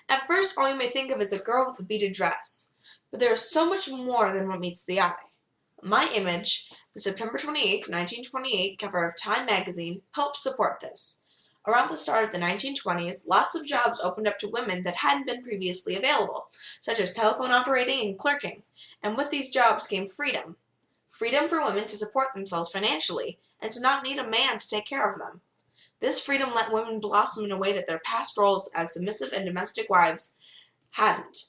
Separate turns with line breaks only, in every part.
At first, all you may think of is a girl with a beaded dress, but there is so much more than what meets the eye. My image, the September 28, 1928 cover of Time magazine, helps support this. Around the start of the 1920s, lots of jobs opened up to women that hadn't been previously available, such as telephone operating and clerking, and with these jobs came freedom. Freedom for women to support themselves financially, and to not need a man to take care of them. This freedom let women blossom in a way that their past roles as submissive and domestic wives hadn't.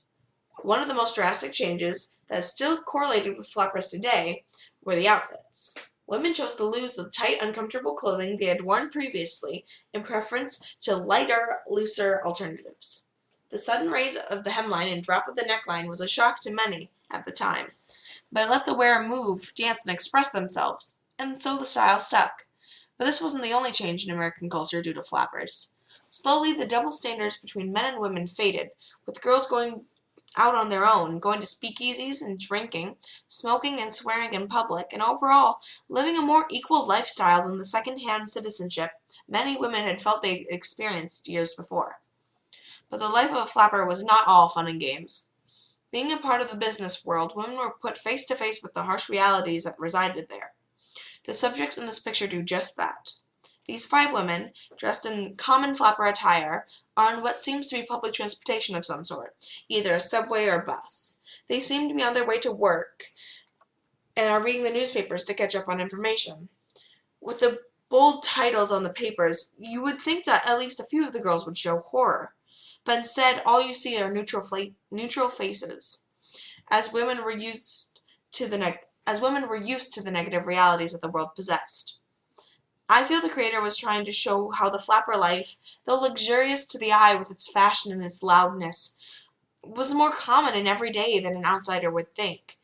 One of the most drastic changes that is still correlated with flappers today were the outfits. Women chose to lose the tight, uncomfortable clothing they had worn previously in preference to lighter, looser alternatives. The sudden raise of the hemline and drop of the neckline was a shock to many at the time, but it let the wearer move, dance, and express themselves, and so the style stuck. But this wasn't the only change in American culture due to flappers. Slowly, the double standards between men and women faded, with girls going out on their own, going to speakeasies and drinking, smoking and swearing in public, and overall living a more equal lifestyle than the second-hand citizenship many women had felt they experienced years before. But the life of a flapper was not all fun and games. Being a part of the business world, women were put face to face with the harsh realities that resided there. The subjects in this picture do just that. These 5 women, dressed in common flapper attire, are on what seems to be public transportation of some sort, either a subway or a bus. They seem to be on their way to work and are reading the newspapers to catch up on information. With the bold titles on the papers, you would think that at least a few of the girls would show horror, but instead all you see are neutral faces, as women were used to the negative realities that the world possessed. I feel the creator was trying to show how the flapper life, though luxurious to the eye with its fashion and its loudness, was more common and everyday than an outsider would think.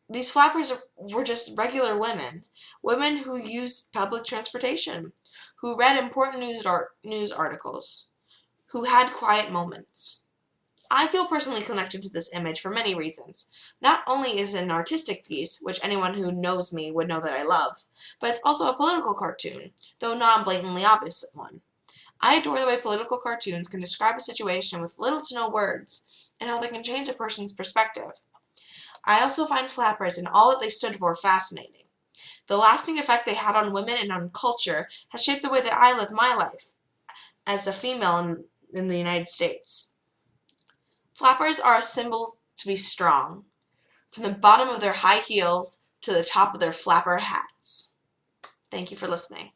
These flappers were just regular women, women who used public transportation, who read important news articles, who had quiet moments. I feel personally connected to this image for many reasons. Not only is it an artistic piece, which anyone who knows me would know that I love, but it's also a political cartoon, though not a blatantly obvious one. I adore the way political cartoons can describe a situation with little to no words, and how they can change a person's perspective. I also find flappers and all that they stood for fascinating. The lasting effect they had on women and on culture has shaped the way that I live my life as a female in the United States. Flappers are a symbol to be strong, from the bottom of their high heels to the top of their flapper hats. Thank you for listening.